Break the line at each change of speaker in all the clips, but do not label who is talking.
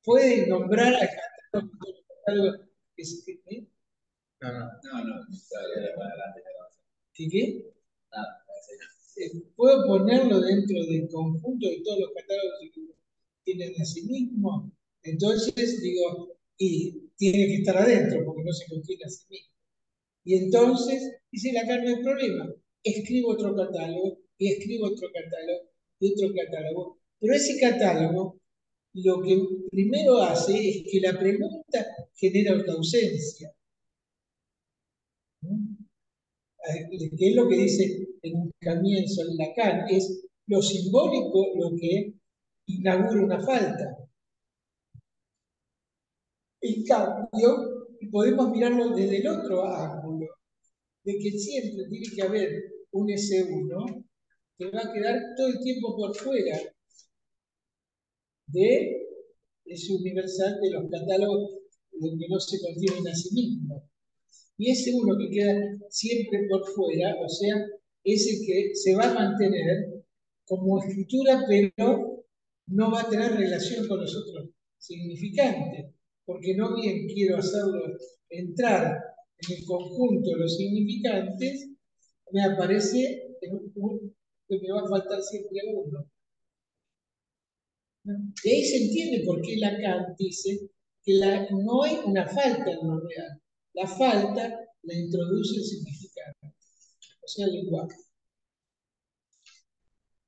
puede nombrar a catálogo que ¿eh?
No, todavía para adelante.
¿Qué?
Nada,
¿Puedo ponerlo dentro del conjunto de todos los catálogos que tienen a sí mismo? Entonces digo, y tiene que estar adentro porque no se contiene a sí mismo. Y entonces, dice acá no hay problema, escribo otro catálogo y escribo otro catálogo y otro catálogo. Pero ese catálogo lo que primero hace es que la pregunta genera una ausencia. ¿No? Que es lo que dice en un comienzo Lacan, es lo simbólico lo que inaugura una falta. En cambio, podemos mirarlo desde el otro ángulo, de que siempre tiene que haber un S1 que va a quedar todo el tiempo por fuera de ese universal de los catálogos que no se contienen a sí mismos. Y ese uno que queda siempre por fuera, o sea, ese que se va a mantener como escritura, pero no va a tener relación con los otros significantes, porque no bien quiero hacerlo entrar en el conjunto de los significantes, me aparece que me va a faltar siempre uno. De ahí se entiende por qué Lacan dice que no hay una falta en lo real. La falta la introduce el significado, o sea, el lenguaje.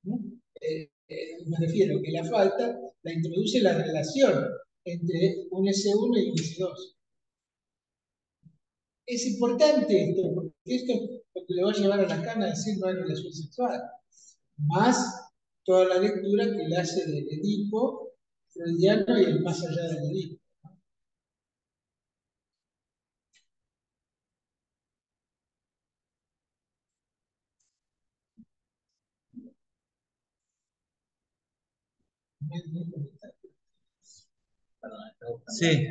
¿No? Me refiero que la falta la introduce la relación entre un S1 y un S2. Es importante esto, porque esto es lo que le va a llevar a Lacan a decir no hay relación sexual. Más toda la lectura que le hace del Edipo, freudiano y el más allá del Edipo.
Sí.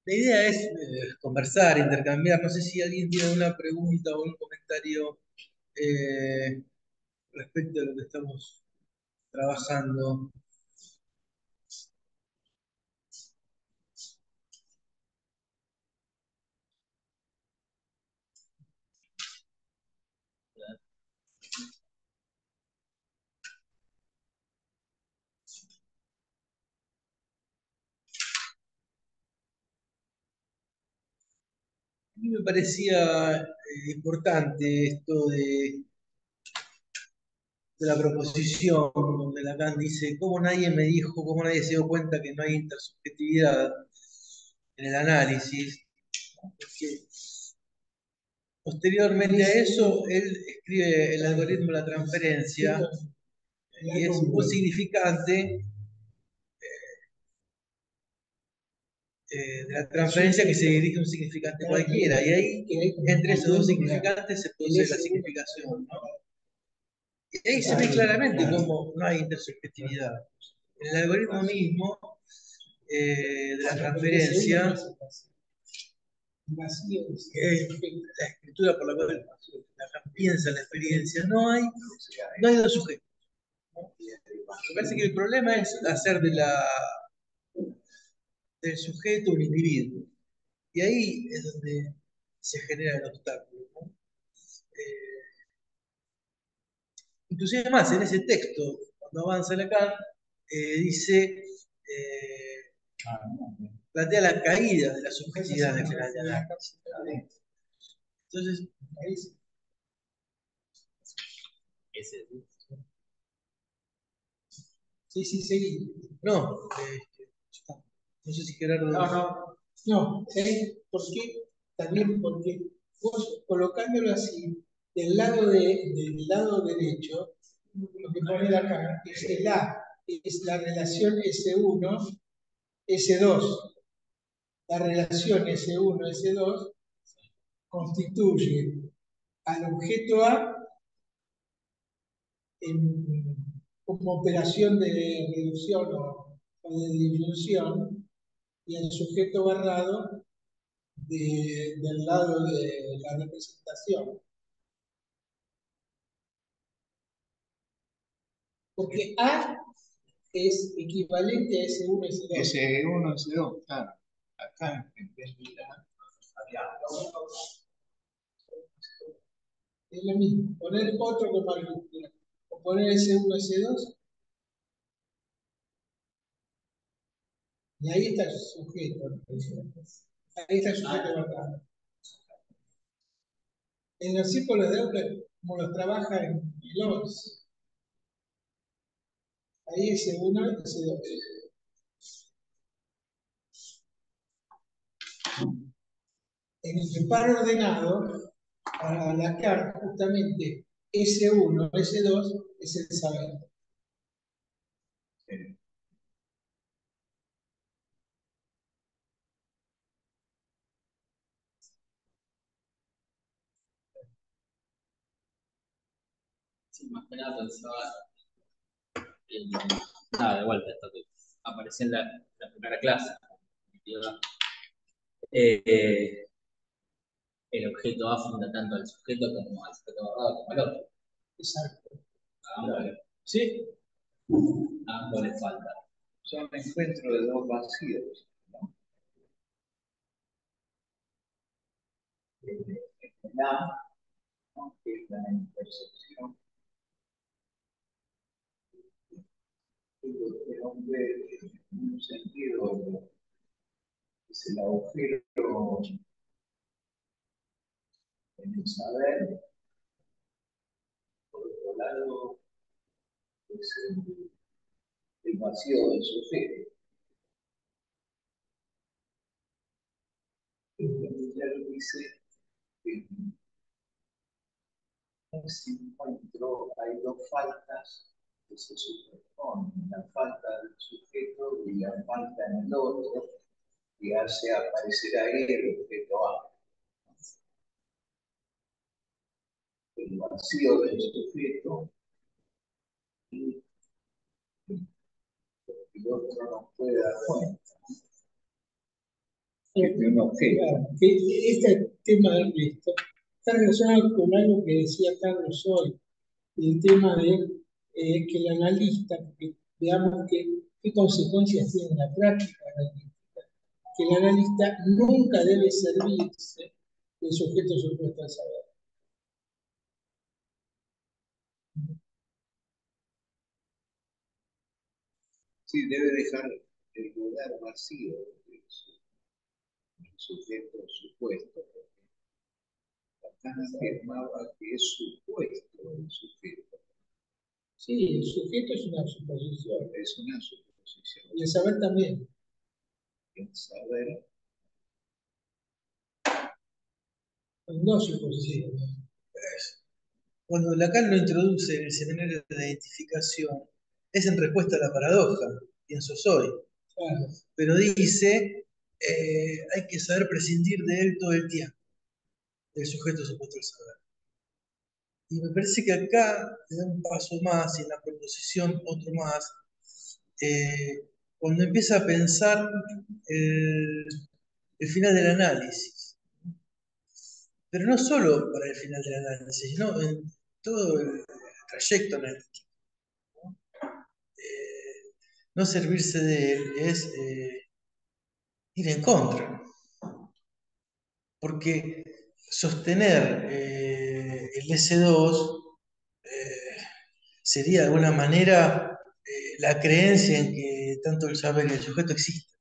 La idea es conversar, intercambiar. No sé si alguien tiene una pregunta o un comentario respecto a lo que estamos trabajando. A mí me parecía importante esto de la proposición, donde Lacan dice, ¿cómo nadie me dijo, cómo nadie se dio cuenta que no hay intersubjetividad en el análisis? Porque posteriormente a eso, él escribe el algoritmo de la transferencia y es un significante de la transferencia que se dirige a un significante cualquiera. Y ahí, entre esos dos significantes, se produce la significación, ¿no? Y ahí se ve claramente cómo no hay intersubjetividad. En el algoritmo mismo de la transferencia, la escritura por la cual Lacan piensa la experiencia, no hay dos sujetos. Me parece que el problema es hacer del sujeto un individuo. Y ahí es donde se genera el obstáculo, ¿no? Inclusive más, en ese texto, cuando avanza Lacan, dice, plantea la caída de la subjetividad de general de análisis. Entonces, ahí sí, seguí. No, no sé si Gerardo... No, ¿sabes por qué? También porque vos colocándolo así, del lado derecho, lo que pone acá es el A, es la relación S1, S2. La relación S1, S2 constituye al objeto A como operación de reducción o de disyunción y al sujeto barrado del lado de la representación. Porque A
es equivalente a S1, S2.
S1, S2, claro. Acá en vez de
es lo mismo. Poner otro con mayúscula. O poner S1, S2. Y ahí está el sujeto. Ahí está el sujeto verdadero. En los círculos de Doppler, como los trabaja en el 11. Ahí S1, S2. En el par ordenado, para Lacan, justamente S1, S2 es el saber.
Sí, más que nada pensaba, nada, de vuelta, esto que aparece en la primera clase. El objeto A funda tanto al sujeto como al sujeto verdadero como al otro.
Exacto.
A ambos,
¿Sí?
a ambos les falta.
Son encuentros de dos vacíos, ¿no?
La, que es la intersección.
El hombre, en un sentido, es el agujero en el saber. Por otro lado, es el vacío del sujeto. Claro, dice que en ese encuentro hay dos faltas que se superponen, la falta del sujeto y la falta en el otro, y hace aparecer ahí el objeto A. El vacío del sujeto y el otro no puede dar cuenta.
De un objeto. Claro, este tema de esto está relacionado con algo que decía Carlos hoy, el tema de que el analista, porque veamos qué consecuencias tiene la práctica analítica, que el analista nunca debe servirse del sujeto supuesto al saber.
Sí, debe dejar el lugar vacío del sujeto supuesto. Acá afirmaba que es supuesto el sujeto.
Sí, el sujeto es una suposición.
Es una suposición.
Y el saber también.
El saber.
No suposiciones.
Cuando Lacan lo introduce en el seminario de identificación, es en respuesta a la paradoja, pienso soy.
Claro.
Pero dice, hay que saber prescindir de él todo el tiempo, del sujeto supuesto al saber. Y me parece que acá le da un paso más y en la proposición otro más, cuando empieza a pensar el final del análisis. Pero no solo para el final del análisis, sino en todo el trayecto analítico. No servirse de él es ir en contra. Porque sostener el S2 sería de alguna manera la creencia en que tanto el saber y el sujeto existen.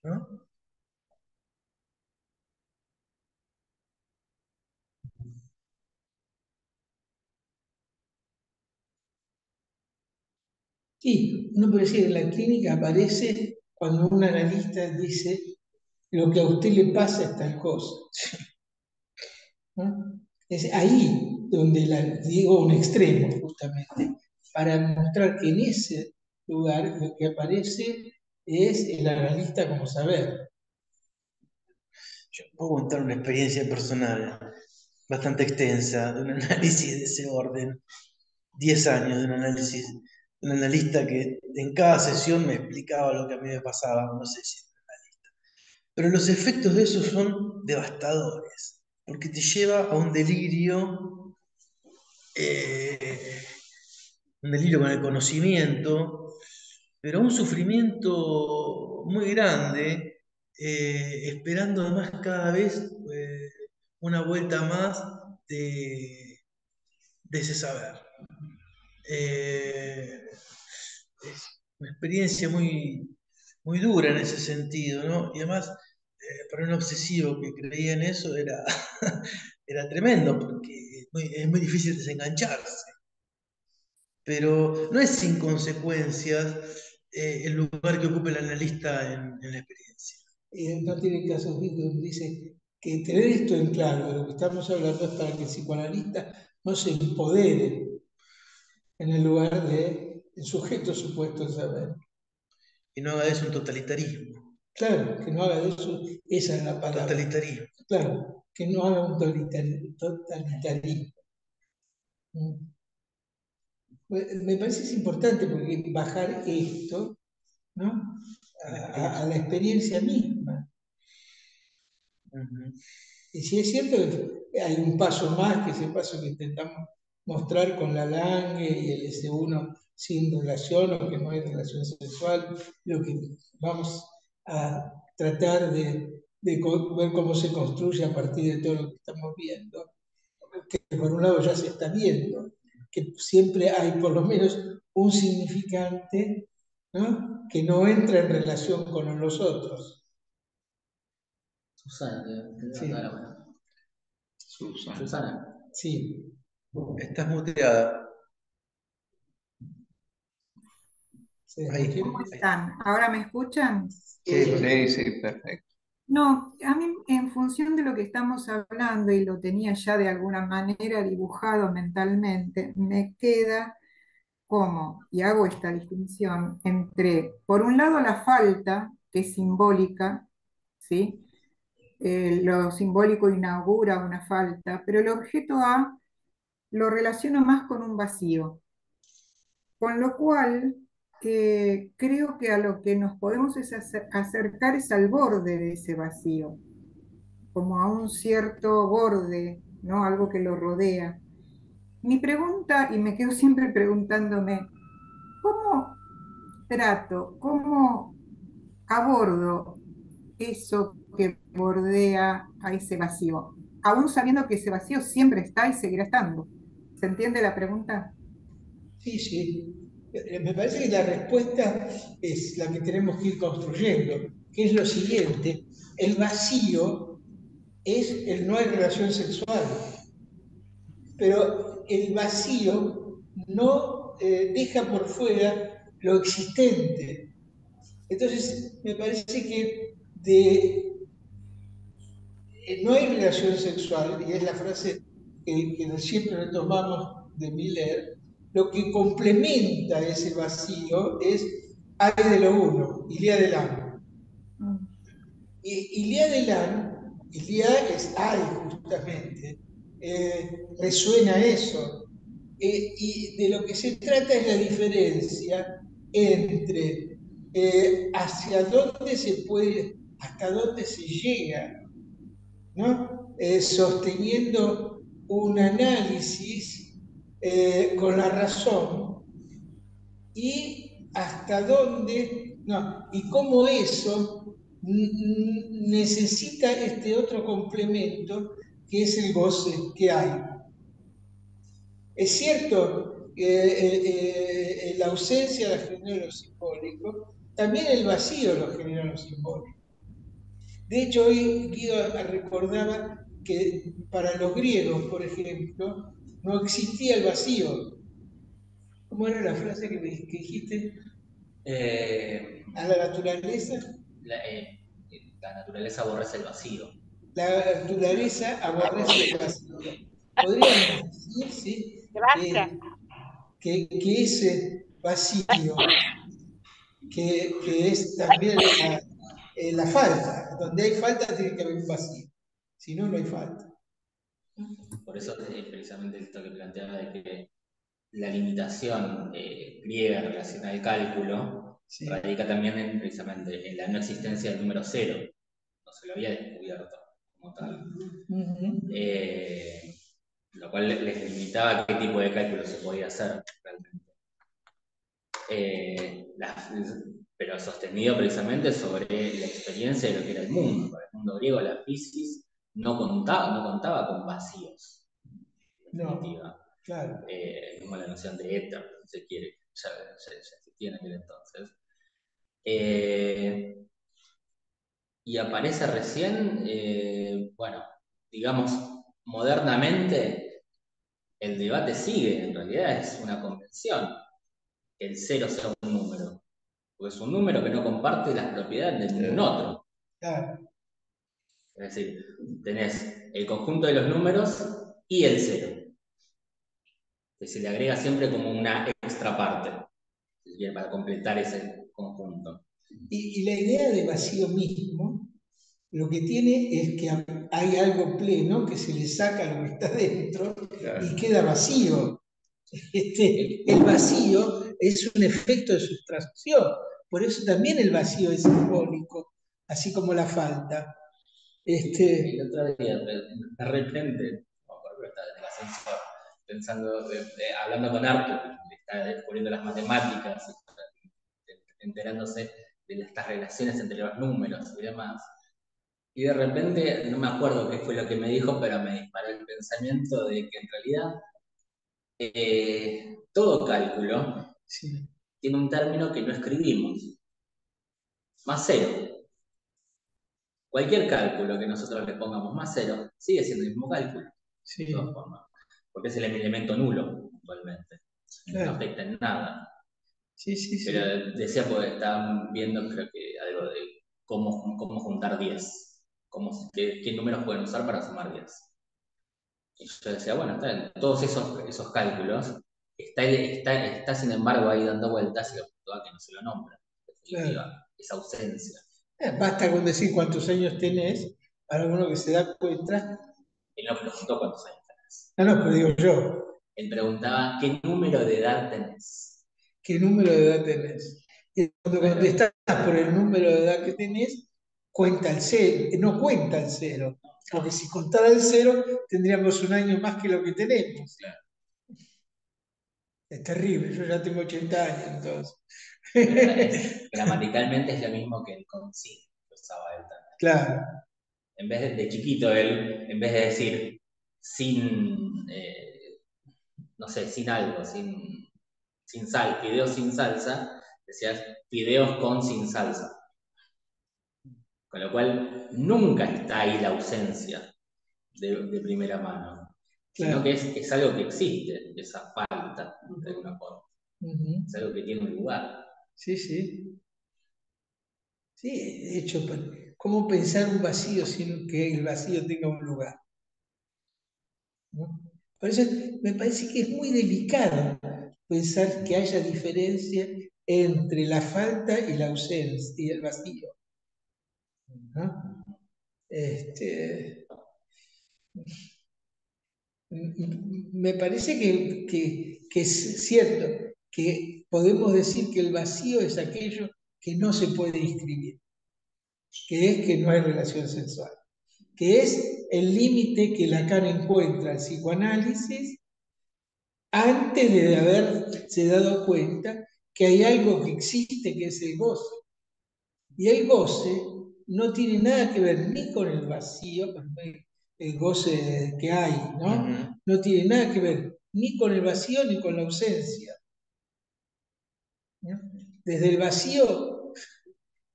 ¿No?
Sí, uno puede decir, en la clínica aparece cuando un analista dice lo que a usted le pasa es tal cosa. ¿No? Es ahí donde digo un extremo, justamente, para mostrar que en ese lugar lo que aparece es el analista como saber.
Yo puedo contar una experiencia personal bastante extensa de un análisis de ese orden. 10 años de un análisis, un analista que en cada sesión me explicaba lo que a mí me pasaba, no sé si era analista. Pero los efectos de eso son devastadores, porque te lleva a un delirio un delirio con el conocimiento, pero un sufrimiento muy grande, esperando además cada vez una vuelta más de ese saber. Es una experiencia muy dura en ese sentido, ¿no? Y además, para un obsesivo que creía en eso era, era tremendo, porque es muy difícil desengancharse. Pero no es sin consecuencias el lugar que ocupa el analista en la experiencia.
No tiene caso donde dice que tener esto en claro de lo que estamos hablando es para que el psicoanalista no se empodere en el lugar de el sujeto supuesto de saber.
Y no haga de eso un totalitarismo.
Claro, que no haga de eso, esa es la palabra.
Totalitarismo.
Claro, que no haga un totalitarismo. Me parece que es importante porque bajar esto, ¿no? a la experiencia misma.
Uh-huh.
Y si es cierto que hay un paso más, que es el paso que intentamos mostrar con la Lange y el S1 sin relación o que no hay relación sexual, lo que vamos a tratar de ver cómo se construye a partir de todo lo que estamos viendo, que por un lado ya se está viendo, que siempre hay por lo menos un significante, ¿no? Que no entra en relación con los otros.
Susana, te
Sí.
la mano. Susana.
Sí.
Estás muteada.
Ahí.
¿Cómo están? ¿Ahora me escuchan?
Sí, perfecto.
No, a mí en función de lo que estamos hablando, y lo tenía ya de alguna manera dibujado mentalmente, me queda como, y hago esta distinción entre, por un lado, la falta, que es simbólica, ¿sí? Lo simbólico inaugura una falta, pero el objeto A lo relaciono más con un vacío. Con lo cual, creo que a lo que nos podemos acercar es al borde de ese vacío, como a un cierto borde, ¿no? Algo que lo rodea. Mi pregunta, y me quedo siempre preguntándome, ¿cómo trato, cómo abordo eso que bordea a ese vacío? Aún sabiendo que ese vacío siempre está y seguirá estando. ¿Se entiende la pregunta?
Sí, sí. Me parece que la respuesta es la que tenemos que ir construyendo, que es lo siguiente. El vacío es el no hay relación sexual, pero el vacío no deja por fuera lo existente. Entonces, me parece que no hay relación sexual, y es la frase que siempre retomamos de Miller, lo que complementa ese vacío es hay de lo uno, Ilia de Lan. Ilia de Lan, Ilia es hay justamente, resuena eso. Y de lo que se trata es la diferencia entre hacia dónde se puede, hasta dónde se llega, ¿no? Sosteniendo un análisis con la razón y hasta dónde, no, y cómo eso necesita este otro complemento que es el goce que hay. Es cierto que la ausencia la genera lo simbólico, también el vacío lo genera lo simbólico. De hecho, hoy Guido recordaba que para los griegos, por ejemplo, no existía el vacío. ¿Cómo era la frase que dijiste? A la naturaleza.
La naturaleza aborrece el vacío.
La naturaleza aborrece el vacío. Podríamos decir, sí, que ese vacío, que es también la falta, donde hay falta tiene que haber un vacío, si no, no hay falta.
Por eso precisamente esto que planteaba de que la limitación griega en relación al cálculo radica también precisamente en la no existencia del número cero. No se lo había descubierto como tal. Lo cual les limitaba qué tipo de cálculo se podía hacer realmente. pero sostenido precisamente sobre la experiencia de lo que era el mundo. Para el mundo griego, la physis no contaba con vacíos, en definitiva.
Claro.
Como la noción de éter, si se quiere, ya existía en aquel entonces. Y aparece recién, bueno, digamos, modernamente, el debate sigue, en realidad es una convención que el cero sea un número, porque es un número que no comparte las propiedades de ningún otro.
Claro.
Es decir, tenés el conjunto de los números y el cero, que se le agrega siempre como una extra parte, para completar ese conjunto.
Y la idea de vacío mismo, lo que tiene es que hay algo pleno que se le saca lo que está dentro y queda vacío. El vacío es un efecto de sustracción, por eso también el vacío es simbólico, así como la falta.
El otro día, de repente, estaba en el ascensor, pensando, hablando con Arthur, que está descubriendo las matemáticas, enterándose de estas relaciones entre los números y demás. Y de repente, no me acuerdo qué fue lo que me dijo, pero me disparó el pensamiento de que en realidad todo cálculo tiene un término que no escribimos, más cero. Cualquier cálculo que nosotros le pongamos más cero sigue siendo el mismo cálculo, de todas formas, porque es el elemento nulo, actualmente. No afecta en nada. Pero decía, porque estaban viendo, creo que algo de cómo juntar 10, qué números pueden usar para sumar 10. Y yo decía, bueno, todos esos cálculos, está sin embargo ahí dando vueltas y lo que no se lo nombra. Esa ausencia.
Basta con decir cuántos años tenés, para uno que se da cuenta.
Él no preguntó cuántos años tenés.
No, pero digo yo.
Él preguntaba, ¿qué número de edad tenés?
¿Qué número de edad tenés? Y cuando contestás por el número de edad que tenés, cuenta el cero, no cuenta el cero. Porque si contara el cero, tendríamos un año más que lo que tenemos.
Claro.
Es terrible, yo ya tengo 80 años, entonces.
Gramaticalmente es lo mismo que el con sin, que usaba él también.
Claro.
En vez de chiquito, él, en vez de decir sin, no sé, sin algo, sin sal, fideos sin salsa, decías fideos con sin salsa. Con lo cual, nunca está ahí la ausencia de primera mano, sino que es algo que existe, esa falta, de alguna forma. Es algo que tiene un lugar.
Sí, sí. Sí, de hecho, ¿cómo pensar un vacío sin que el vacío tenga un lugar? ¿No? Por eso me parece que es muy delicado pensar que haya diferencia entre la falta y la ausencia y el vacío. ¿No? Me parece que es cierto que podemos decir que el vacío es aquello que no se puede inscribir, que es que no hay relación sexual, que es el límite que Lacan encuentra al psicoanálisis antes de haberse dado cuenta que hay algo que existe que es el goce. Y el goce no tiene nada que ver ni con el vacío, el goce que hay, ¿no? No tiene nada que ver ni con el vacío ni con la ausencia. ¿No? Desde el vacío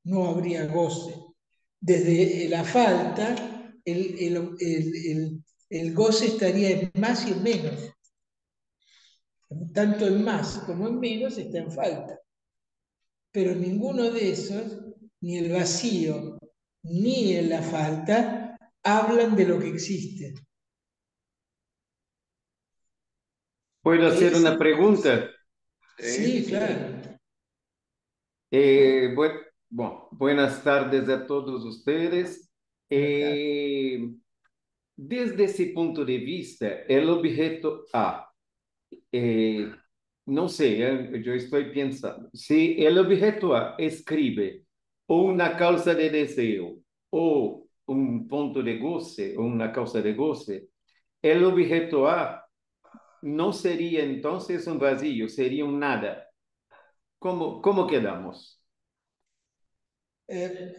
no habría goce. Desde la falta, el goce estaría en más y en menos. Tanto en más como en menos está en falta. Pero ninguno de esos, ni el vacío ni en la falta, hablan de lo que existe.
¿Puedo hacer una pregunta?
Sí, claro.
Buenas tardes a todos ustedes. Desde esse ponto de vista, o objeto A, não sei, eu estou pensando, se o objeto A escreve uma causa de desejo ou um ponto de goce, ou uma causa de goce, o objeto A não seria então um vazio, seria um nada. ¿Cómo quedamos?
El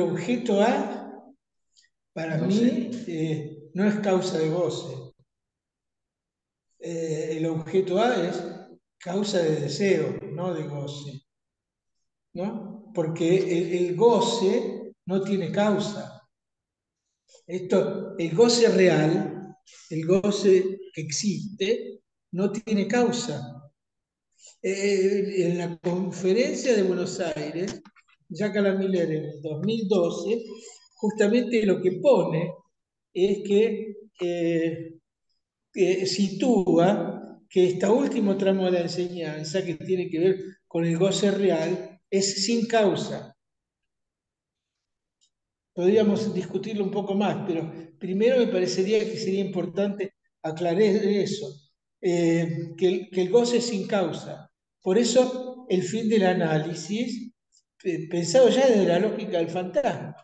objeto A, para mí, no es causa de goce. El objeto A es causa de deseo, no de goce. ¿No? Porque el goce no tiene causa. El goce real, el goce que existe, no tiene causa. En la conferencia de Buenos Aires, Jacques Miller en el 2012, justamente lo que pone es que sitúa que este último tramo de la enseñanza, que tiene que ver con el goce real, es sin causa. Podríamos discutirlo un poco más, pero primero me parecería que sería importante aclarar eso, que el goce es sin causa. Por eso el fin del análisis, pensado ya desde la lógica del fantasma,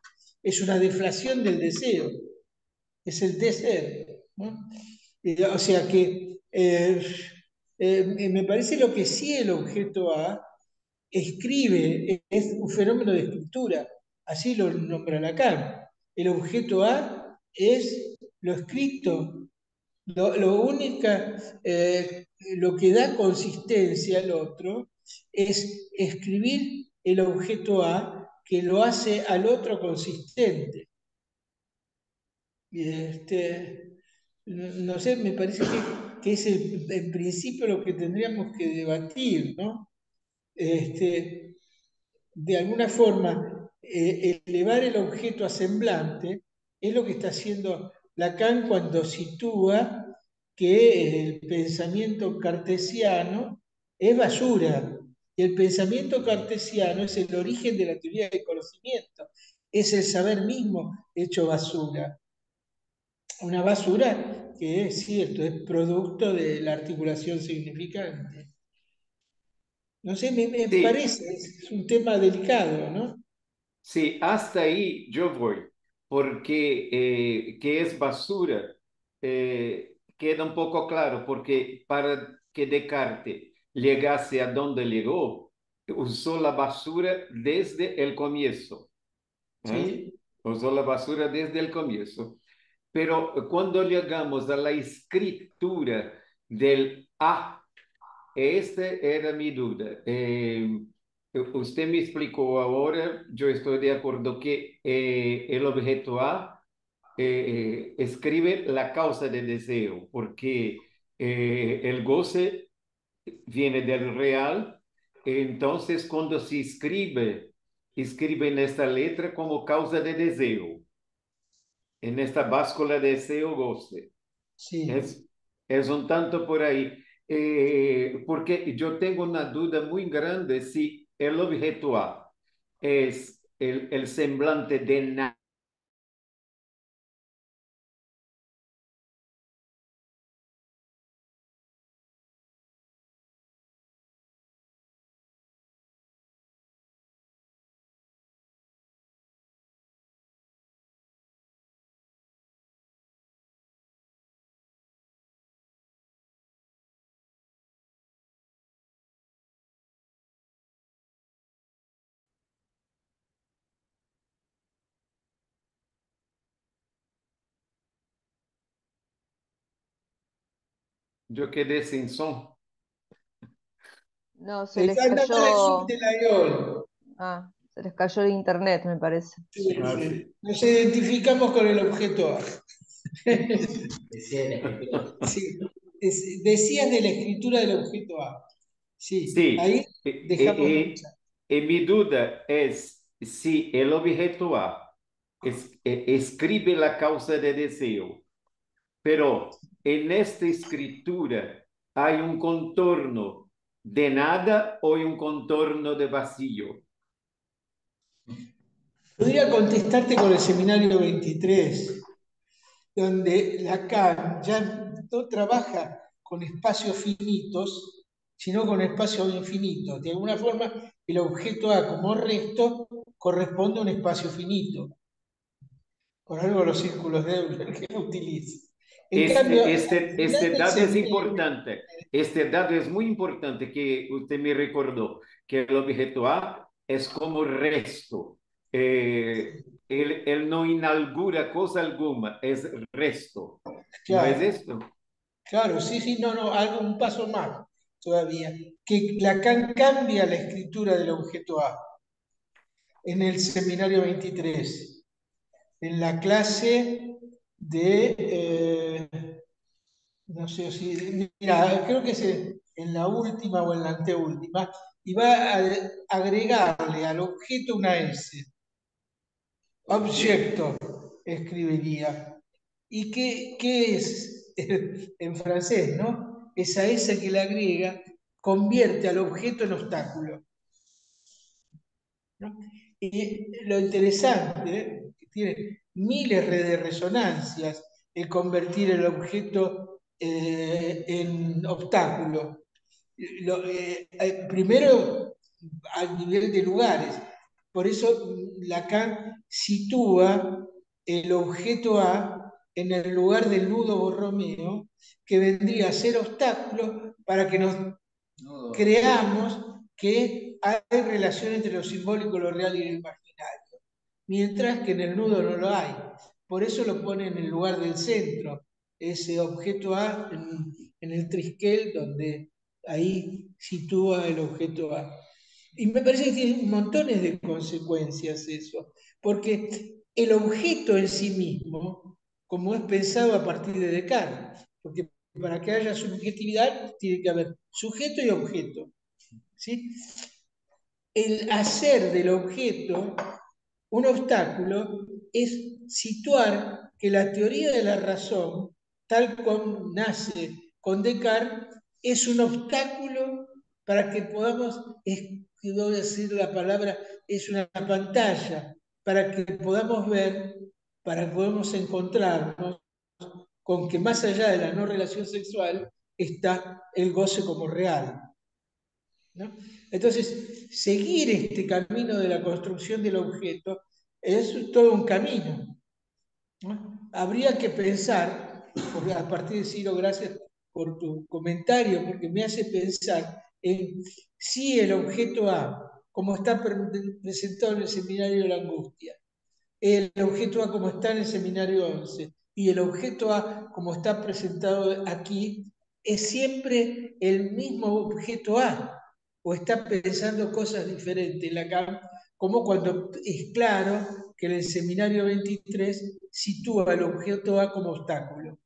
es una deflación del deseo, es el deseo, ¿no? O sea que me parece lo que sí el objeto A escribe, es un fenómeno de escritura, así lo nombra Lacan. El objeto A es lo escrito, lo que da consistencia al otro es escribir el objeto A que lo hace al otro consistente. No sé, me parece que es en principio lo que tendríamos que debatir, ¿no? De alguna forma, elevar el objeto a semblante es lo que está haciendo Lacan cuando sitúa que el pensamiento cartesiano es basura. Y el pensamiento cartesiano es el origen de la teoría del conocimiento, es el saber mismo hecho basura. Una basura que es cierto, es producto de la articulación significante. No sé, me
Sí,
parece, es un tema delicado, ¿no?
sí, hasta ahí yo voy, porque que es basura queda un poco claro, porque para que Descartes llegase a donde llegó, usó la basura desde el comienzo. ¿Eh?
Sí,
Usó la basura desde el comienzo. Pero cuando llegamos a la escritura del A, esta era mi duda. Usted me explicó ahora, yo estoy de acuerdo que el objeto A escribe la causa del deseo, porque el goce viene del real. Entonces, cuando se escribe en esta letra como causa de deseo, en esta báscula de deseo-goce.
sí.
Es un tanto por ahí, porque yo tengo una duda muy grande si el objeto A es el semblante de nada. Yo quedé sin son.
No, se les
Anda mal el
cayó.
subte Layol.
Ah, se les cayó el internet, me parece.
Ah, sí.
Nos identificamos con el objeto A.
Decía la escritura.
Sí. Decías de la escritura del objeto A. Sí,
Sí,
ahí dejamos de escuchar.
mi duda es si el objeto A escribe la causa de deseo, pero en esta escritura hay un contorno de nada o hay un contorno de vacío.
Podría contestarte con el seminario 23, donde Lacan ya no trabaja con espacios finitos, sino con espacios infinitos. De alguna forma, el objeto A como resto corresponde a un espacio finito. Por algo los círculos de Euler que lo utiliza.
Este dato es importante. Este dato es muy importante que usted me recordó, que el objeto A es como resto. Él no inaugura cosa alguna, es resto.
Claro.
¿No es esto?
Claro, sí, no, algo, un paso más todavía. Que Lacan cambia la escritura del objeto A en el seminario 23, en la clase de, no sé si, mira, creo que es en la última o en la anteúltima, y va a agregarle al objeto una S. Objeto, escribiría. ¿Y qué es en francés, no? Esa S que le agrega convierte al objeto en obstáculo, ¿no? Y lo interesante, que tiene miles de resonancias, el convertir el objeto en obstáculo. Primero, a nivel de lugares. Por eso Lacan sitúa el objeto A en el lugar del nudo borromeo, que vendría a ser obstáculo para que nos creamos que hay relación entre lo simbólico, lo real y lo imaginario, mientras que en el nudo no lo hay. Por eso lo pone en el lugar del centro, ese objeto A en el trisquel, donde ahí sitúa el objeto A. Y me parece que tiene montones de consecuencias eso, porque el objeto en sí mismo, como es pensado a partir de Descartes, porque para que haya subjetividad tiene que haber sujeto y objeto, ¿sí? El hacer del objeto un obstáculo es situar que la teoría de la razón, tal como nace con Descartes, es un obstáculo para que podamos, quiero decir la palabra, es una pantalla, para que podamos ver, para que podamos encontrarnos con que más allá de la no relación sexual está el goce como real, ¿no? Entonces, seguir este camino de la construcción del objeto es todo un camino, ¿no? Habría que pensar, porque a partir de Ciro, gracias por tu comentario, porque me hace pensar en si el objeto A, como está presentado en el seminario de la angustia, el objeto A como está en el seminario 11 y el objeto A como está presentado aquí, es siempre el mismo objeto A, o está pensando cosas diferentes Lacan, como cuando es claro que en el seminario 23 sitúa el objeto A como obstáculo.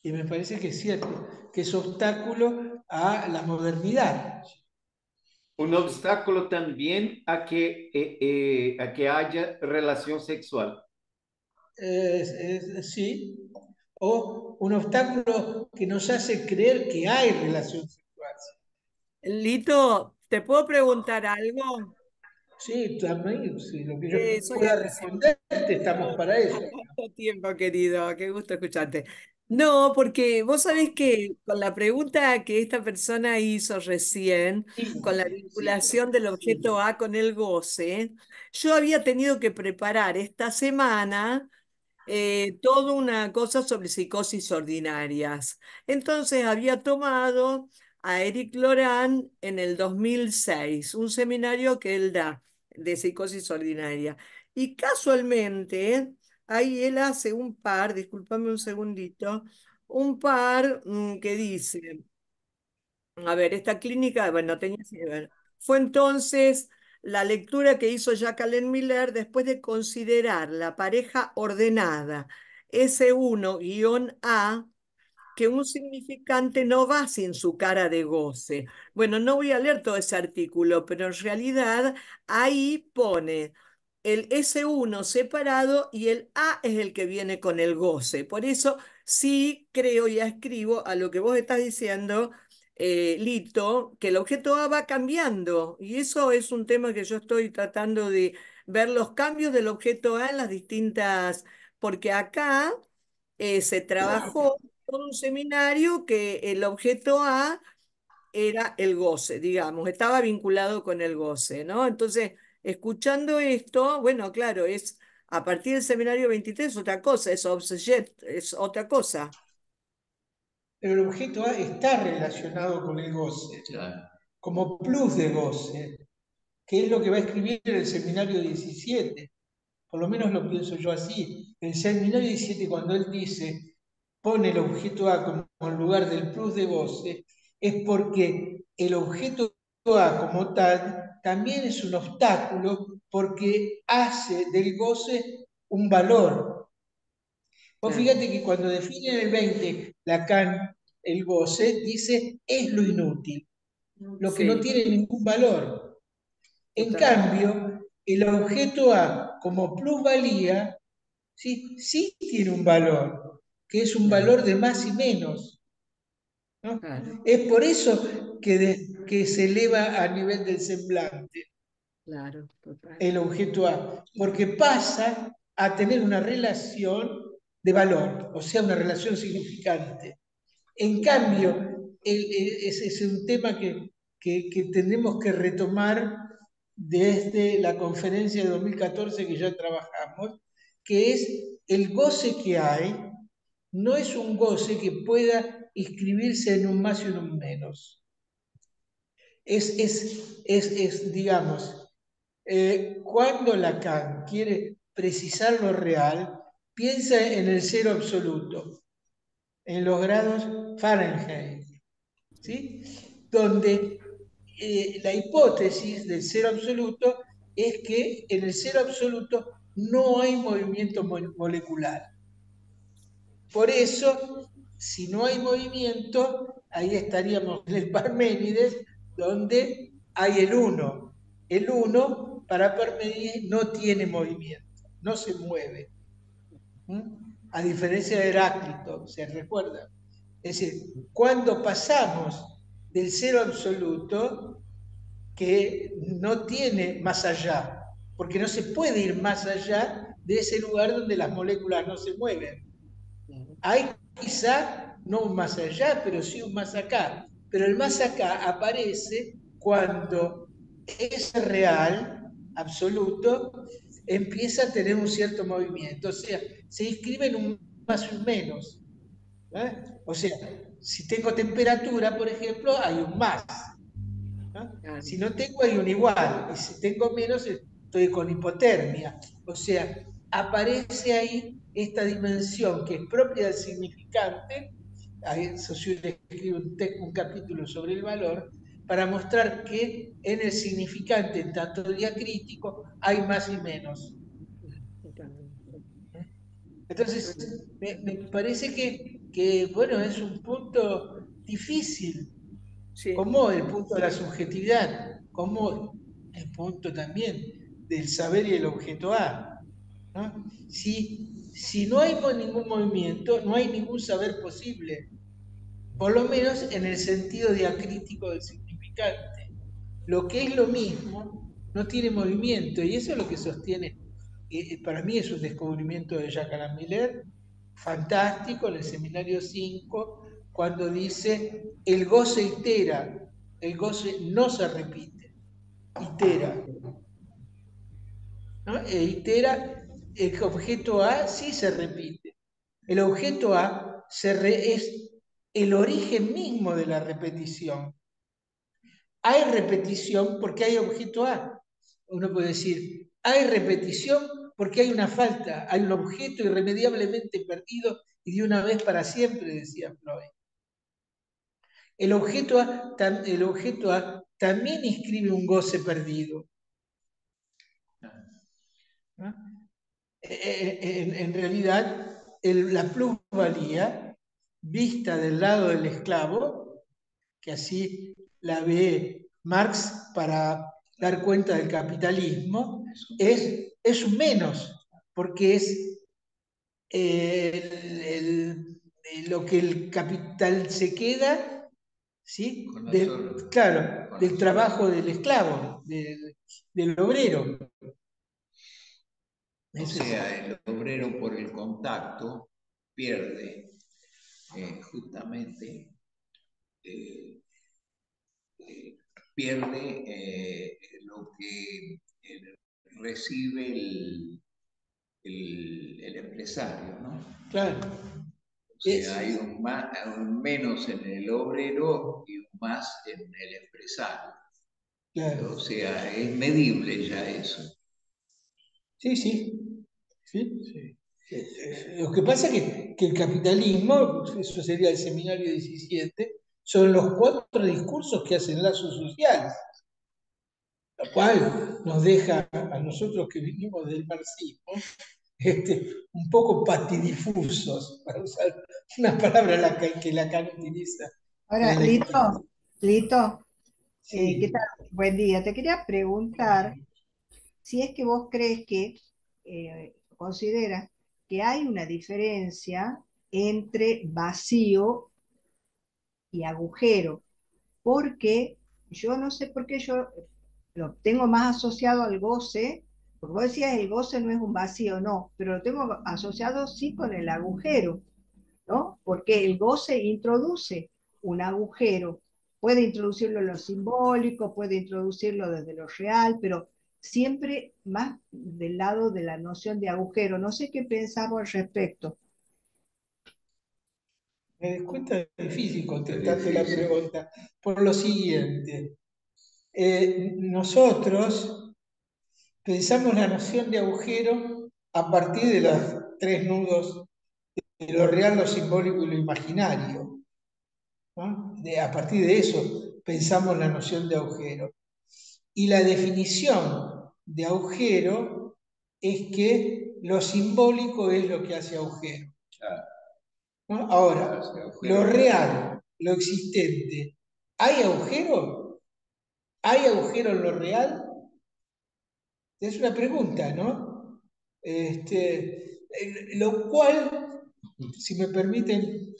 Y me parece que es cierto, que es obstáculo a la modernidad.
Un obstáculo también a que haya relación sexual.
Sí, o un obstáculo que nos hace creer que hay relación sexual.
Lito, ¿te puedo preguntar algo?
Sí, también, sí, lo que yo
Soy
pueda
Alicia.
responderte, estamos para eso.
Tanto tiempo, querido, qué gusto escucharte. No, porque vos sabés que con la pregunta que esta persona hizo recién,
Sí,
con la
sí,
vinculación del
sí.
objeto A con el goce, yo había tenido que preparar esta semana toda una cosa sobre psicosis ordinarias. Entonces había tomado a Eric Loran en el 2006, un seminario que él da de psicosis ordinaria. Y casualmente, ahí él hace un par, discúlpame un segundito, un par que dice, a ver, esta clínica, bueno, tenía que ver. Fue entonces la lectura que hizo Jacqueline Miller después de considerar la pareja ordenada S1-A que un significante no va sin su cara de goce. Bueno, no voy a leer todo ese artículo, pero en realidad ahí pone el S1 separado y el A es el que viene con el goce. Por eso sí creo y escribo a lo que vos estás diciendo, Lito, que el objeto A va cambiando. Y eso es un tema que yo estoy tratando de ver los cambios del objeto A en las distintas, porque acá se trabajó todo un seminario que el objeto A era el goce, digamos, estaba vinculado con el goce, ¿no? Entonces, escuchando esto, bueno, claro, es A partir del seminario 23 es otra cosa, es objet, es otra cosa.
Pero el objeto A está relacionado con el goce,
Claro.
como plus de goce, que es lo que va a escribir en el seminario 17. Por lo menos lo pienso yo así. En el seminario 17, cuando él dice, pone el objeto A como en lugar del plus de goce, es porque el objeto A como tal también es un obstáculo porque hace del goce un valor. Vos fíjate que cuando define en el 20 Lacan el goce, dice es lo inútil, lo que no tiene ningún valor. En cambio, el objeto A como plusvalía, sí tiene un valor, que es un valor de más y menos, ¿no? Es por eso que se eleva a nivel del semblante el objeto A, porque pasa a tener una relación de valor, o sea, una relación significante. En cambio, ese es un tema que tenemos que retomar desde la conferencia de 2014 que ya trabajamos, que es el goce que hay, no es un goce que pueda inscribirse en un más y en un menos. Digamos, cuando Lacan quiere precisar lo real, piensa en el cero absoluto, en los grados Fahrenheit, ¿sí? Donde la hipótesis del cero absoluto es que en el cero absoluto no hay movimiento molecular. Por eso, si no hay movimiento, ahí estaríamos en el Parménides, donde hay el uno. El uno, para Parménides, no tiene movimiento, no se mueve. A diferencia de Heráclito, ¿se recuerda? Es decir, cuando pasamos del cero absoluto, que no tiene más allá, porque no se puede ir más allá de ese lugar donde las moléculas no se mueven. Hay quizá no un más allá, pero sí un más acá. Pero el más acá aparece cuando ese real absoluto empieza a tener un cierto movimiento. O sea, se inscribe en un más y un menos. O sea, si tengo temperatura, por ejemplo, hay un más. Si no tengo, hay un igual. Y si tengo menos, estoy con hipotermia. O sea, aparece ahí esta dimensión que es propia del significante. Ahí Saussure escribe un capítulo sobre el valor para mostrar que en el significante, en tanto diacrítico, hay más y menos. Entonces, me parece bueno, es un punto difícil, como el punto de la subjetividad, como el punto también del saber y el objeto A. ¿No? Si no hay ningún movimiento, no hay ningún saber posible, por lo menos en el sentido diacrítico del significante. Lo que es lo mismo no tiene movimiento, y eso es lo que sostiene, para mí es un descubrimiento de Jacques Alain Miller, fantástico, en el seminario 5, cuando dice, el goce itera, el goce no se repite, itera. ¿No? E itera, el objeto A sí se repite. El objeto A es el origen mismo de la repetición. Hay repetición porque hay objeto A. Uno puede decir, hay repetición porque hay una falta, hay un objeto irremediablemente perdido y de una vez para siempre, decía Freud. El objeto A también inscribe un goce perdido. ¿No? En realidad, la plusvalía, vista del lado del esclavo, que así la ve Marx para dar cuenta del capitalismo, es un menos, porque es lo que el capital se queda, ¿sí? Claro, del trabajo del esclavo, del obrero.
O sea, el obrero por el contacto pierde justamente pierde lo que recibe el empresario, ¿no?
Claro.
O sea, hay un menos en el obrero y un más en el empresario. Claro. O sea, es medible ya eso.
Sí, sí. ¿Sí? Lo que pasa es que el capitalismo, eso sería el seminario 17, son los 4 discursos que hacen lazos sociales, lo cual nos deja a nosotros que vinimos del marxismo un poco patidifusos, para usar una palabra que Lacan utiliza.
Ahora, Lito,
Sí.
¿qué tal? Buen día. Te quería preguntar si es que vos crees que, consideras que hay una diferencia entre vacío y agujero, porque yo no sé por qué yo lo tengo más asociado al goce, porque vos decías el goce no es un vacío, no, pero lo tengo asociado sí con el agujero, ¿no? Porque el goce introduce un agujero, puede introducirlo en lo simbólico, puede introducirlo desde lo real, pero siempre más del lado de la noción de agujero. No sé qué pensamos al respecto.
Me cuesta difícil contestarte la pregunta por lo siguiente. Nosotros pensamos la noción de agujero a partir de los 3 nudos de lo real, lo simbólico y lo imaginario, ¿no? A partir de eso pensamos la noción de agujero. Y la definición de agujero es que lo simbólico es lo que hace agujero. ¿No? Ahora, lo real, lo existente, ¿hay agujero? ¿Hay agujero en lo real? Es una pregunta, ¿no? Lo cual, si me permiten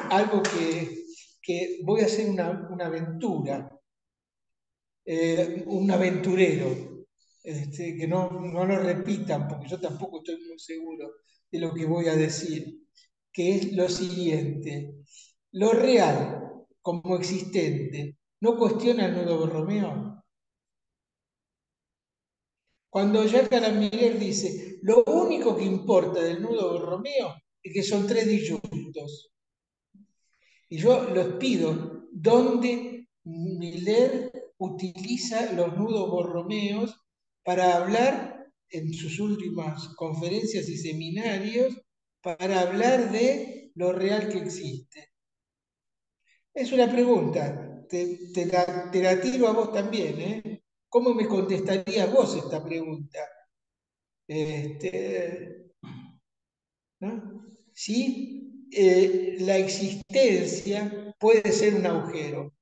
algo que voy a hacer una aventura, un aventurero, que no lo repitan, porque yo tampoco estoy muy seguro de lo que voy a decir, que es lo siguiente: lo real como existente no cuestiona el nudo borromeo. Cuando Jacques Miller dice, lo único que importa del nudo borromeo es que son 3 disyuntos. Y yo los pido, ¿dónde Miller utiliza los nudos borromeos para hablar en sus últimas conferencias y seminarios, para hablar de lo real que existe? Es una pregunta, te la tiro a vos también, ¿eh? ¿Cómo me contestarías vos esta pregunta? ¿No? ¿Sí? La existencia puede ser un agujero.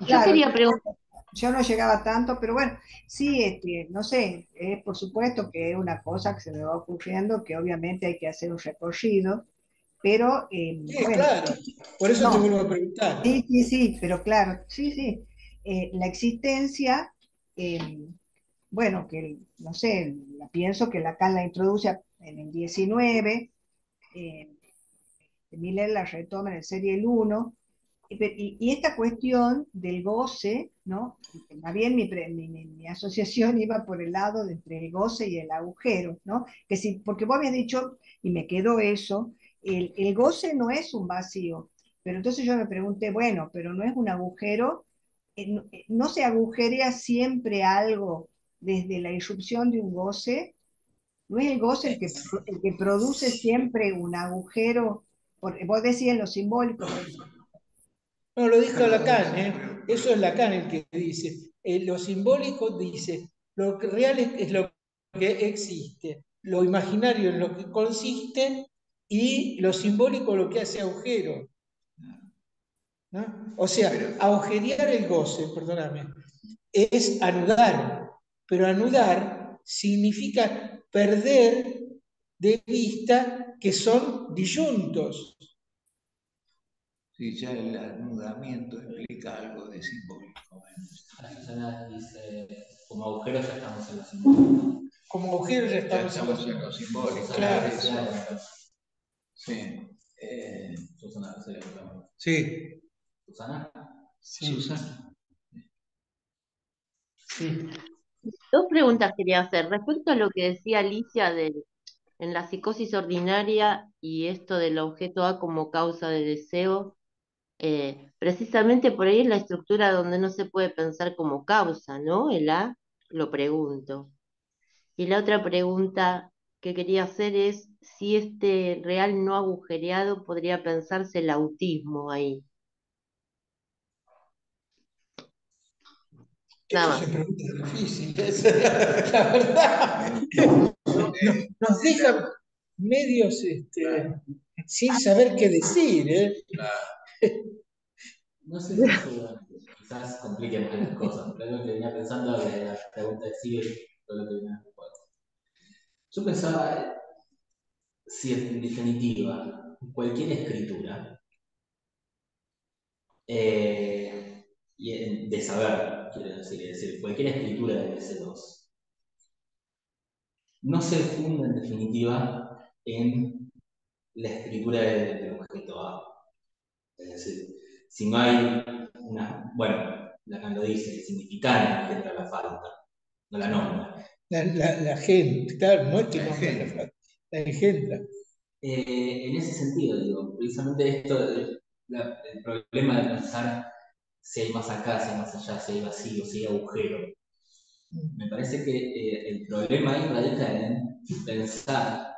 Yo quería preguntar, yo no llegaba tanto, pero bueno, sí, no sé, por supuesto que es una cosa que se me va ocurriendo, que obviamente hay que hacer un recorrido, pero
Sí,
bueno.
claro, por eso te vuelvo a preguntar.
Sí, pero claro, sí. La existencia, bueno, que no sé, pienso que Lacan la introduce en el 19, Miller la retoma en el serie el 1, y esta cuestión del goce, ¿no? Más bien mi asociación iba por el lado de entre el goce y el agujero, ¿no? Que si, porque vos habías dicho, y me quedó eso, el goce no es un vacío, pero entonces yo me pregunté, bueno, pero no es un agujero, no se agujerea siempre algo desde la irrupción de un goce, no es el goce el que produce siempre un agujero, porque vos decías en lo simbólico, por ejemplo.
No, lo dijo Lacan, ¿eh? Eso es Lacan el que dice. Lo simbólico dice, lo real es lo que existe, lo imaginario es lo que consiste y lo simbólico lo que hace agujero. ¿No? O sea, agujerear el goce, perdóname, es anudar, pero anudar significa perder de vista que son disyuntos.
Sí, ya el anudamiento explica algo de simbólico.
Susana dice, como agujero ya estamos en lo simbólico.
Como agujero ya estamos
en lo simbólico.
Claro.
Sí.
Susana,
sí.
Susana.
Sí. Susana.
Dos preguntas quería hacer. Respecto a lo que decía Alicia en la psicosis ordinaria y esto del objeto A como causa de deseo, precisamente por ahí es la estructura donde no se puede pensar como causa, ¿no? El A, lo pregunto. Y la otra pregunta que quería hacer es si este real no agujereado podría pensarse el autismo ahí.
Esto se pregunta difíciles, la verdad. Nos deja medios sin saber qué decir.
No sé si eso quizás complique más las cosas, pero es lo que venía pensando de la pregunta de Sigel, todo lo que venía después. Yo pensaba si en definitiva cualquier escritura de saber, quiero decir, es decir, cualquier escritura de S2 no se funde en definitiva en la escritura del objeto A. Es decir, si no hay una, bueno, Lacan lo dice, el significante engendra la falta, no la nombra.
La gente, claro, no es que nombra la falta, la engendra.
En ese sentido, digo, precisamente esto, el problema de pensar si hay más acá, si hay más allá, si hay vacío, si hay agujero. Me parece que el problema ahí radica en pensar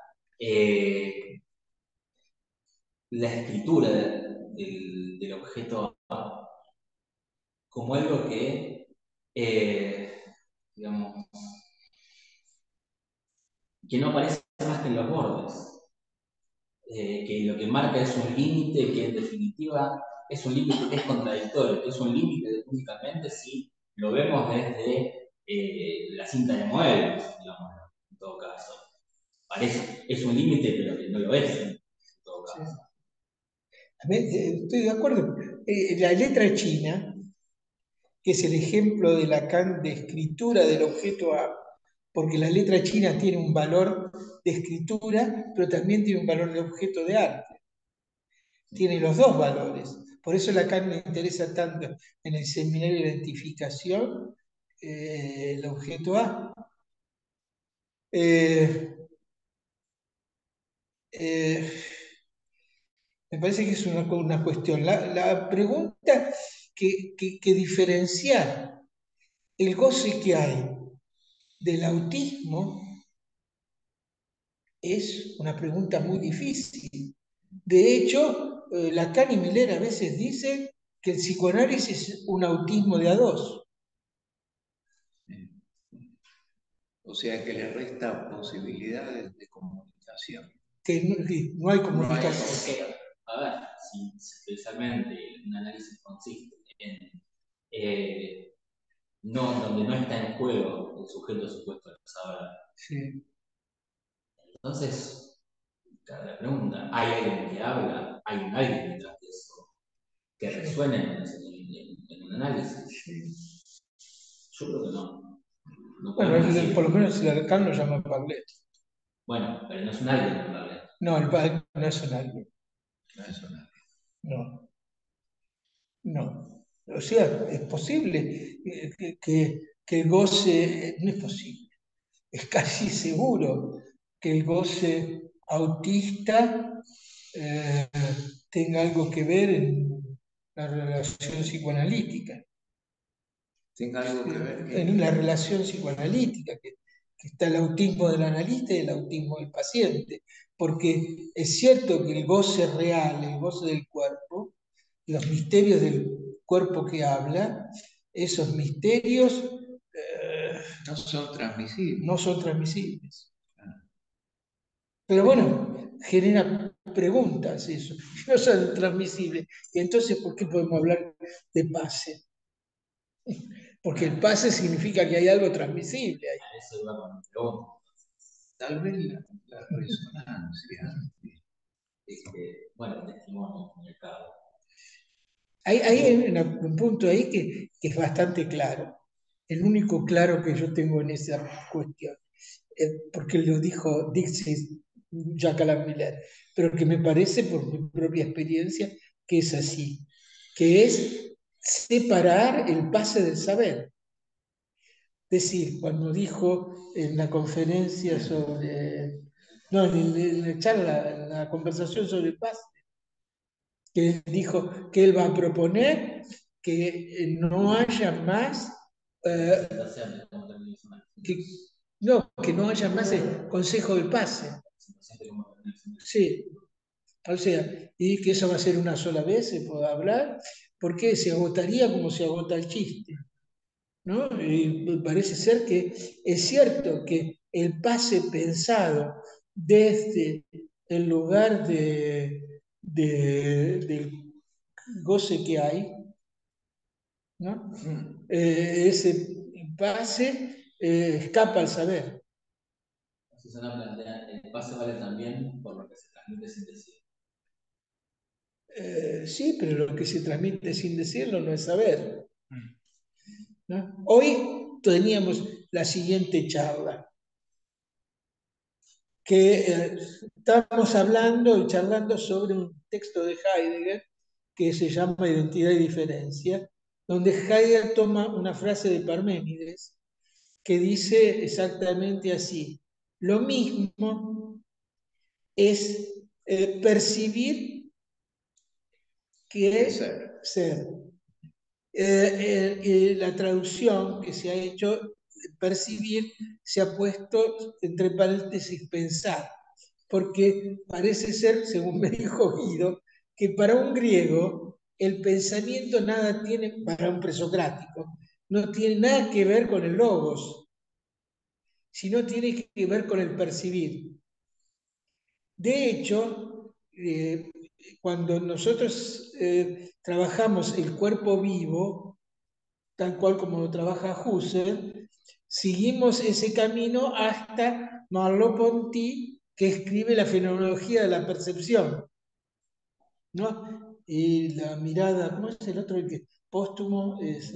la escritura del objeto como algo que, digamos, que no aparece más que en los bordes. Que lo que marca es un límite que en definitiva es un límite que es contradictorio, que es un límite únicamente si lo vemos desde la cinta de modelos, digamos, en todo caso. Parece, es un límite, pero que no lo es, en todo caso.
Estoy de acuerdo. La letra china, que es el ejemplo de Lacan de escritura del objeto A, porque la letra china tiene un valor de escritura, pero también tiene un valor de objeto de arte. Tiene los dos valores. Por eso Lacan me interesa tanto en el seminario de identificación el objeto A. Me parece que es una cuestión. La pregunta que diferenciar el goce que hay del autismo es una pregunta muy difícil. De hecho, Lacan y Miller a veces dicen que el psicoanálisis es un autismo de a dos.
O sea que le resta posibilidades de comunicación.
Que no hay comunicación.
A ver, si especialmente un análisis consiste en donde no está en juego el sujeto supuesto del saber.
Sí.
Entonces, la pregunta, ¿hay alguien que habla? ¿Hay un alguien detrás de eso que resuene en un análisis?
Sí.
Yo creo que no.
Bueno, por lo menos el Lacan lo llama Parlet.
Bueno, pero no es un alguien el Parlet.
No, el Parlet no es un alguien.
No es un alguien.
No. No. O sea, es posible que el goce, no es posible, es casi seguro que el goce autista tenga algo que ver en la relación psicoanalítica.
Tenga algo que ver
en la relación psicoanalítica, que está el autismo del analista y el autismo del paciente. Porque es cierto que el goce real, el goce del cuerpo, los misterios del cuerpo que habla, esos misterios
no son transmisibles.
No son transmisibles. Pero bueno, genera preguntas eso. No son transmisibles. Y entonces, ¿por qué podemos hablar de pase? Porque el pase significa que hay algo transmisible ahí.
Eso iba con el pregunto.
Tal vez la resonancia.
Bueno, el testimonio, en el caso.
Hay un punto ahí que es bastante claro. El único claro que yo tengo en esa cuestión. Porque lo dijo Dixit Jacques Miller, pero que me parece por mi propia experiencia que es así, que es separar el pase del saber. decir, cuando dijo en la conferencia sobre, no, en la charla, en la conversación sobre paz, que dijo que él va a proponer que no haya más, que no haya más el Consejo de Paz. Sí, o sea, y que eso va a ser una sola vez, se puede hablar, porque se agotaría como se agota el chiste, ¿no? Y parece ser que es cierto que el pase pensado desde el lugar del goce que hay, ¿no? Ese pase escapa al saber.
Susana plantea, el pase vale también por lo que se transmite sin decir.
Sí, pero lo que se transmite sin decirlo no es saber, ¿no? Hoy teníamos la siguiente charla, que estábamos hablando y charlando sobre un texto de Heidegger que se llama Identidad y Diferencia, donde Heidegger toma una frase de Parménides que dice exactamente así: lo mismo es percibir que ser. La traducción que se ha hecho, percibir, se ha puesto entre paréntesis pensar, porque parece ser, según me dijo Guido, que para un griego el pensamiento nada tiene, para un presocrático, no tiene nada que ver con el logos, sino tiene que ver con el percibir. De hecho, cuando nosotros trabajamos el cuerpo vivo, tal cual como lo trabaja Husserl, seguimos ese camino hasta Merleau-Ponty, que escribe la fenomenología de la percepción, ¿no? Y la mirada, ¿cómo es el otro? El que póstumo es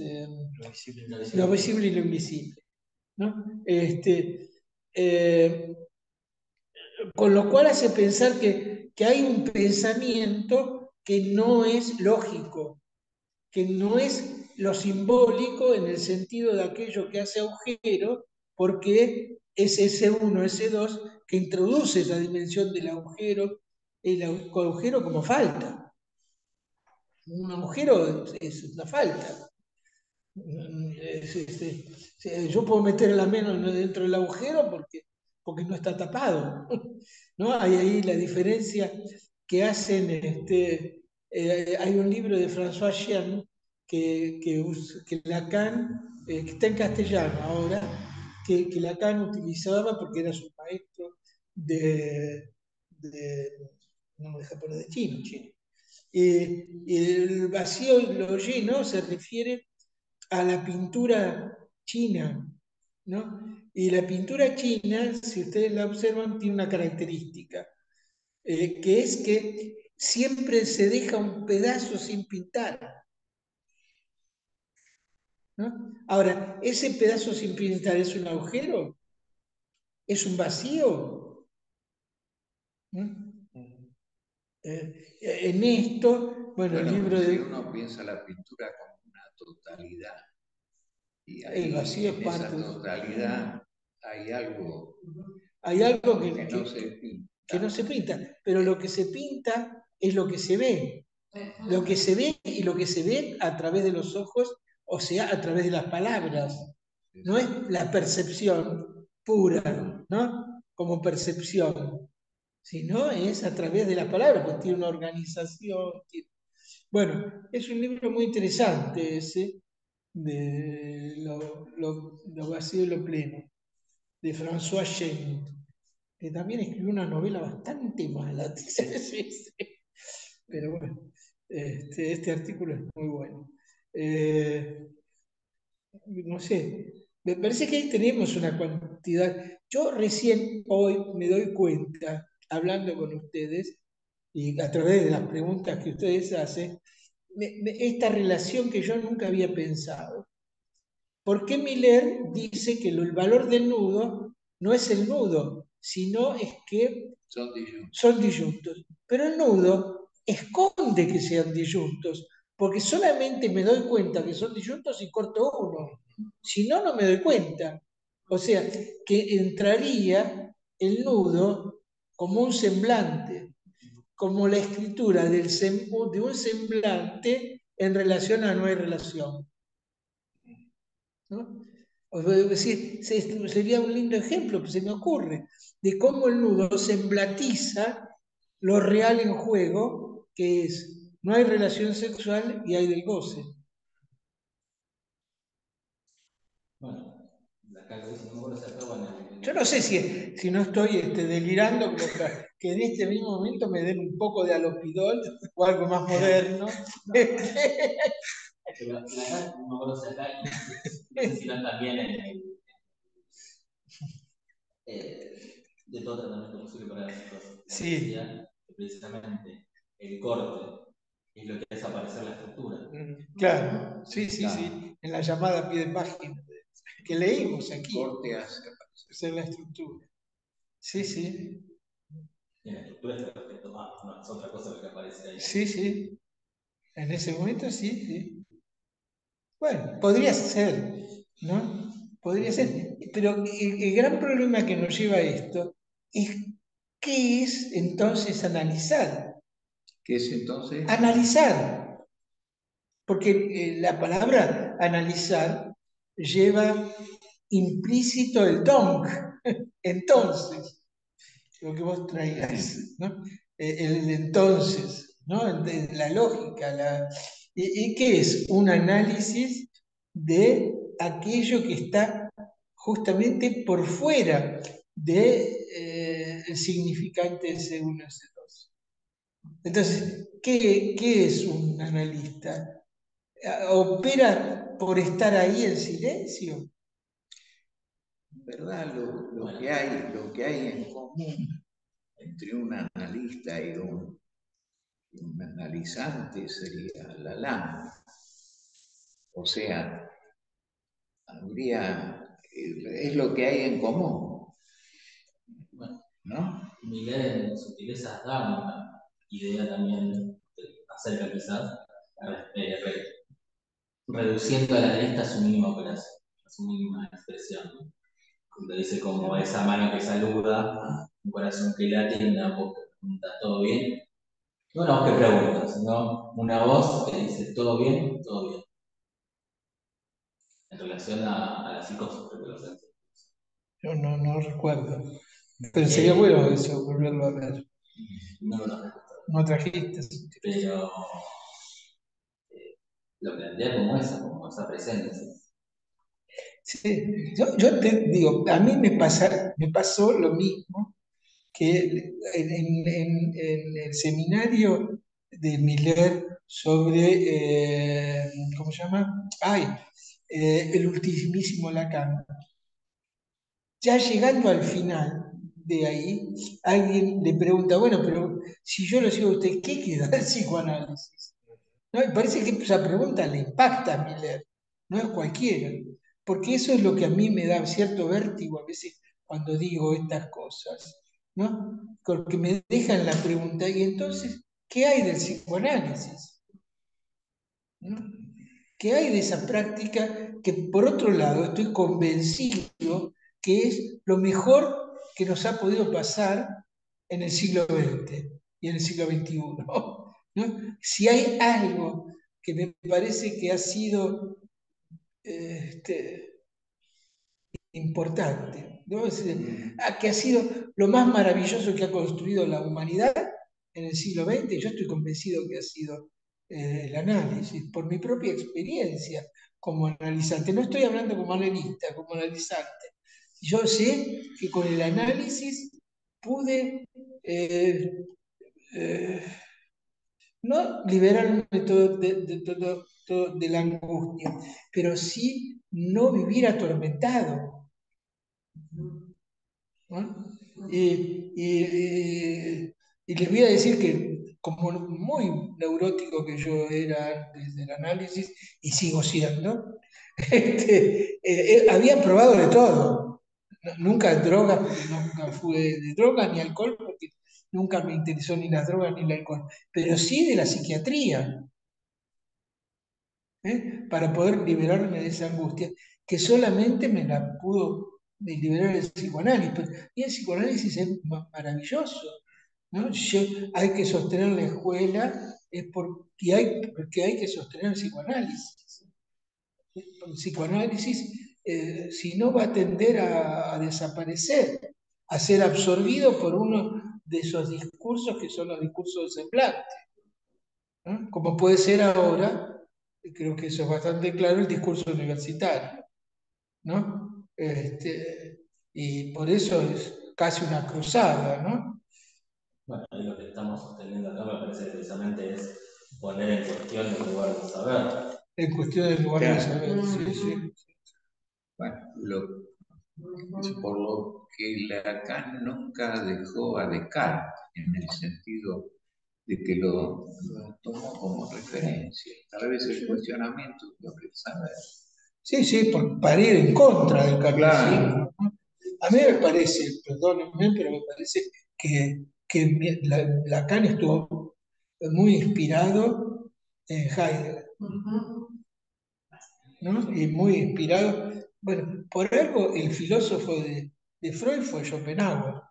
lo visible y lo invisible, ¿no? Con lo cual hace pensar que hay un pensamiento que no es lógico, que no es lo simbólico en el sentido de aquello que hace agujero, porque es ese uno, ese dos, que introduce esa dimensión del agujero, el agujero como falta. Un agujero es una falta. Yo puedo meter la mano dentro del agujero porque no está tapado, ¿no? Hay ahí la diferencia que hacen, hay un libro de François Jean que Lacan, que está en castellano ahora, que Lacan utilizaba porque era su maestro no de japonés, de chino. El vacío y lo lleno se refiere a la pintura china, ¿no? Y la pintura china, si ustedes la observan, tiene una característica, que es que siempre se deja un pedazo sin pintar, ¿no? Ahora, ¿ese pedazo sin pintar es un agujero? ¿Es un vacío? ¿No? En esto, bueno, el libro
si
de...
uno piensa la pintura como una totalidad, y ahí
el vacío
en
es parte
esa totalidad hay algo
que
no se pinta.
Que no se pinta, pero lo que se pinta es lo que se ve. Lo que se ve y lo que se ve a través de los ojos, o sea, a través de las palabras. No es la percepción pura, ¿no? Como percepción, sino es a través de las palabras, pues tiene una organización. Bueno, es un libro muy interesante ese, de lo vacío y lo pleno, de François Jean, que también escribió una novela bastante mala, sí, sí. Pero bueno, este artículo es muy bueno. No sé, me parece que ahí tenemos una cantidad. Yo recién hoy me doy cuenta, hablando con ustedes, y a través de las preguntas que ustedes hacen, esta relación que yo nunca había pensado. ¿Por qué Miller dice que el valor del nudo no es el nudo, sino es que son disyuntos? Pero el nudo esconde que sean disyuntos, porque solamente me doy cuenta que son disyuntos y corto uno. Si no, no me doy cuenta. O sea, que entraría el nudo como un semblante, como la escritura de un semblante en relación a no hay relación. ¿No? O decir, sería un lindo ejemplo que se me ocurre de cómo el nudo semblatiza lo real en juego, que es, no hay relación sexual y hay del goce.
Bueno, acá lo dice, no me acuerdo si acá o en el...
Yo no sé si no estoy delirando, como que en este mismo momento me den un poco de alopidol o algo más moderno.
Pero acá, no me acuerdo si acá, y no sé si no también en el... de todo tratamiento posible para las cosas.
Sí.
Decía que precisamente el corte es lo que hace aparecer la estructura.
Claro, sí, en la llamada pie de página que leímos aquí.
Corte hace
aparecer la estructura. Sí.
Y la estructura es perfecto. No, es otra cosa lo que aparece ahí.
Sí. En ese momento sí. Bueno, podría ser, ¿no? Podría ser. Pero el gran problema que nos lleva a esto es ¿qué es entonces analizar?
¿Qué es entonces?
Analizar. Porque la palabra analizar lleva implícito el donc. Entonces, lo que vos traías, ¿no? El entonces, ¿no? La lógica. ¿Y qué es? Un análisis de aquello que está justamente por fuera del significante S1, S2. Entonces, ¿qué es un analista? ¿Opera por estar ahí en silencio?
¿Verdad? Lo que hay en común entre un analista y un analizante sería la lana. O sea, es lo que hay en común.
Bueno,
¿no?
Miguel en sutilezas da una idea también acerca quizás, reduciendo a la lista a su mínima operación, a su mínima expresión. ¿No? Cuando dice como esa mano que saluda, un corazón que late y una voz que pregunta ¿todo bien? No una voz que pregunta, sino una voz que dice ¿todo bien? Todo bien. En relación a la psicosis, creo que lo sé.
Yo no recuerdo. Pero sería bueno eso, volverlo a ver.
No lo trajiste.
No trajiste.
Pero lo plantea como esa presencia.
Sí, yo te digo, a mí me pasó lo mismo que en el seminario de Miller sobre, ¿cómo se llama? El ultimísimo Lacan. Ya llegando al final de ahí, alguien le pregunta, bueno, pero si yo lo sigo a usted, ¿qué queda del psicoanálisis? ¿No? Y parece que esa pregunta le impacta a Miller, no es cualquiera, porque eso es lo que a mí me da cierto vértigo a veces cuando digo estas cosas, ¿no? Porque me dejan la pregunta, y entonces, ¿qué hay del psicoanálisis? ¿No? ¿Qué hay de esa práctica que, por otro lado, estoy convencido que es lo mejor que nos ha podido pasar en el siglo XX y en el siglo XXI? ¿No? Si hay algo que me parece que ha sido importante, ¿no? Que ha sido lo más maravilloso que ha construido la humanidad en el siglo XX, yo estoy convencido que ha sido el análisis, por mi propia experiencia como analizante. No estoy hablando como analista, como analizante. Yo sé que con el análisis pude no liberarme de la angustia, pero sí no vivir atormentado. ¿No? Y les voy a decir que, como muy neurótico que yo era desde el análisis, y sigo siendo, había probado de todo. Nunca drogas, porque nunca fui de drogas ni alcohol, porque nunca me interesó ni las drogas ni el alcohol, pero sí de la psiquiatría, para poder liberarme de esa angustia. que solamente me la pudo liberar el psicoanálisis. Y el psicoanálisis es maravilloso, ¿no? Hay que sostener la escuela, es porque hay que sostener el psicoanálisis. El psicoanálisis, si no, va a tender a desaparecer, a ser absorbido por uno de esos discursos que son los discursos de semblante, ¿no? Como puede ser ahora, creo que eso es bastante claro, el discurso universitario, ¿no? Y por eso es casi una cruzada, ¿no?
Bueno, ahí lo que estamos sosteniendo acá me parece que precisamente es poner en cuestión el lugar del saber.
En cuestión del lugar del saber, sí, sí.
Bueno, por lo que Lacan nunca dejó a Descartes, en el sentido de que lo tomó como referencia. Tal vez el cuestionamiento sobre el saber.
Sí, sí, para ir en contra del cartesianismo.
Claro.
A mí me parece, perdónenme, pero me parece que Lacan estuvo muy inspirado en Heidegger, ¿no? Y muy inspirado, bueno, por algo el filósofo de Freud fue Schopenhauer.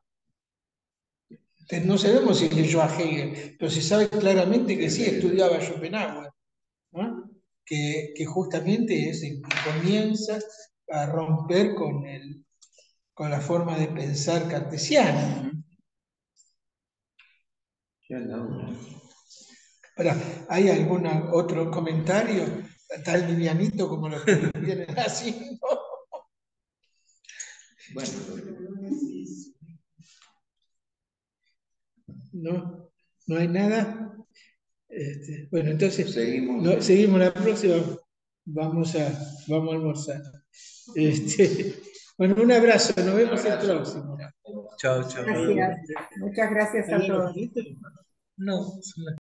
No sabemos si leyó a Hegel, pero se sabe claramente que sí estudiaba a Schopenhauer, ¿no? Que justamente es el que comienza a romper con la forma de pensar cartesiana. Ahora, ¿hay algún otro comentario tan livianito como los que vienen haciendo?
Bueno,
no hay nada. Bueno, entonces
seguimos
la próxima. Vamos a almorzar. Bueno, un abrazo, nos vemos el próximo.
Chao, chao.
Gracias. Muchas gracias a todos.
No.